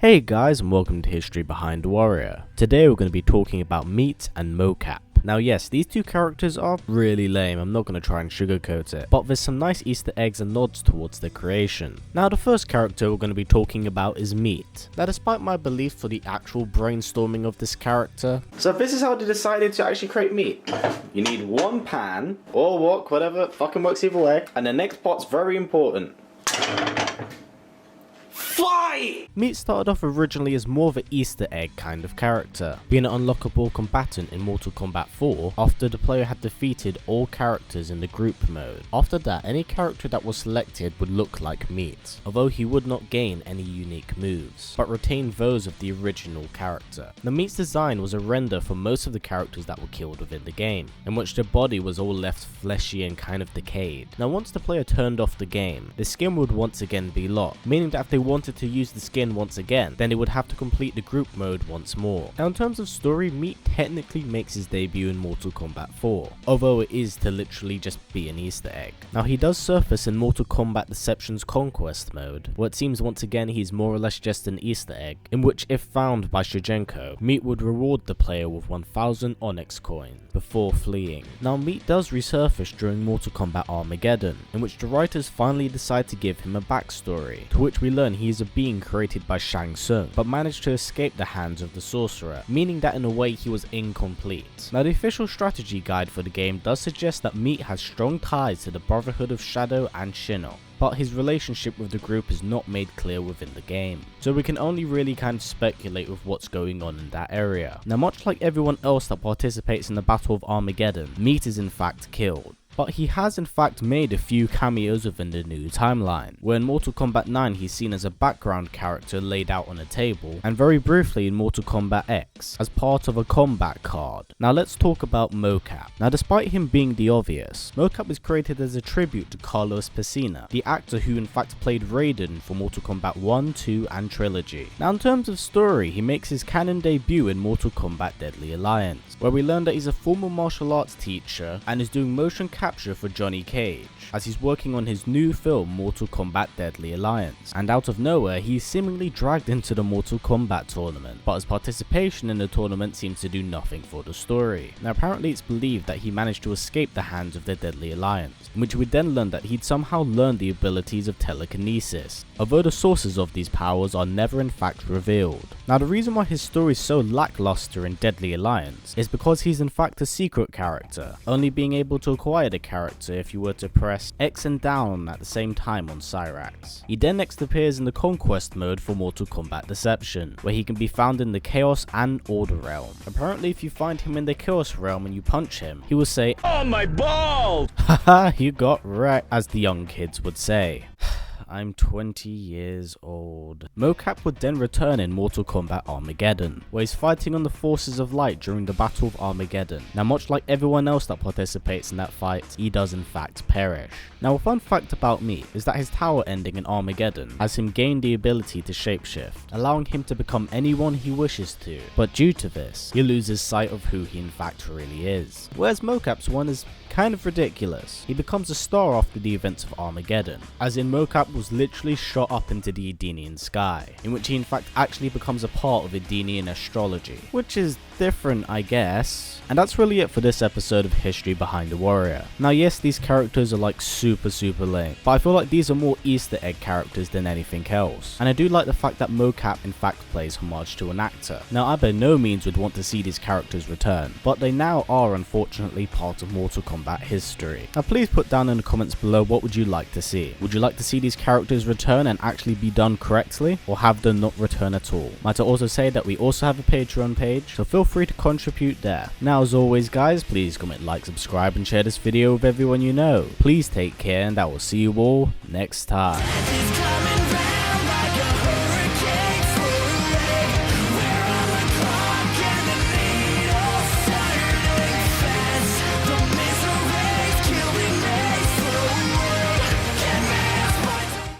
Hey guys, and welcome to History Behind Warrior. Today we're going to be talking about Meat and Mokap. Now yes, these two characters are really lame, I'm not going to try and sugarcoat it, but there's some nice Easter eggs and nods towards their creation. Now the first character we're going to be talking about is Meat. Now despite my belief for the actual brainstorming of this character, so this is how they decided to actually create Meat. You need one pan, or wok, whatever, fucking works either way, and the next part's very important. Fly! Meat started off originally as more of an Easter egg kind of character, being an unlockable combatant in Mortal Kombat 4 after the player had defeated all characters in the group mode. After that, any character that was selected would look like Meat, although he would not gain any unique moves, but retain those of the original character. Now Meat's design was a render for most of the characters that were killed within the game, in which their body was all left fleshy and kind of decayed. Now once the player turned off the game, the skin would once again be locked, meaning that if they wanted to use the skin once again, then they would have to complete the group mode once more. Now in terms of story, Meat technically makes his debut in Mortal Kombat 4, although it is to literally just be an Easter egg. Now he does surface in Mortal Kombat Deception's Conquest mode, where it seems once again he's more or less just an Easter egg, in which if found by Shigenko, Meat would reward the player with 1000 Onyx coins before fleeing. Now Meat does resurface during Mortal Kombat Armageddon, in which the writers finally decide to give him a backstory, to which we learn he is a being created by Shang Tsung, but managed to escape the hands of the sorcerer, meaning that in a way he was incomplete. Now the official strategy guide for the game does suggest that Meat has strong ties to the Brotherhood of Shadow and Shinnok, but his relationship with the group is not made clear within the game, so we can only really kind of speculate with what's going on in that area. Now much like everyone else that participates in the Battle of Armageddon, Meat is in fact killed, but he has in fact made a few cameos within the new timeline, where in Mortal Kombat 9 he's seen as a background character laid out on a table, and very briefly in Mortal Kombat X as part of a combat card. Now let's talk about Mokap. Now despite him being the obvious, Mokap was created as a tribute to Carlos Pesina, the actor who in fact played Raiden for Mortal Kombat 1, 2 and Trilogy. Now in terms of story, he makes his canon debut in Mortal Kombat Deadly Alliance, where we learn that he's a former martial arts teacher and is doing motion capture for Johnny Cage as he's working on his new film Mortal Kombat Deadly Alliance, and out of nowhere he's seemingly dragged into the Mortal Kombat tournament, but his participation in the tournament seems to do nothing for the story. Now apparently it's believed that he managed to escape the hands of the Deadly Alliance, in which we then learn that he'd somehow learned the abilities of telekinesis, although the sources of these powers are never in fact revealed. Now the reason why his story is so lackluster in Deadly Alliance is because he's in fact a secret character, only being able to acquire the character if you were to press X and down at the same time on Cyrax. He then next appears in the Conquest mode for Mortal Kombat Deception, where he can be found in the Chaos and Order realm. Apparently if you find him in the Chaos realm and you punch him, he will say, "Oh my balls!" Haha, you got right, as the young kids would say. I'm 20 years old. Mokap would then return in Mortal Kombat Armageddon, where he's fighting on the forces of light during the Battle of Armageddon. Now much like everyone else that participates in that fight, he does in fact perish. Now a fun fact about Meat is that his tower ending in Armageddon has him gain the ability to shapeshift, allowing him to become anyone he wishes to, but due to this, he loses sight of who he in fact really is. Whereas Mokap's one is kind of ridiculous. He becomes a star after the events of Armageddon, as in Mokap was literally shot up into the Edenian sky, in which he in fact actually becomes a part of Edenian astrology, which is different I guess. And that's really it for this episode of History Behind the Warrior. Now yes, these characters are like super lame, but I feel like these are more Easter egg characters than anything else, and I do like the fact that Mokap in fact plays homage to an actor. Now I by no means would want to see these characters return, but they now are unfortunately part of Mortal Kombat history. Now please put down in the comments below what would you like to see. Would you like to see these characters return and actually be done correctly, or have them not return at all? Might I also say that we also have a Patreon page, so feel free to contribute there. Now as always guys, please comment, like, subscribe and share this video with everyone you know. Please take care and I will see you all next time.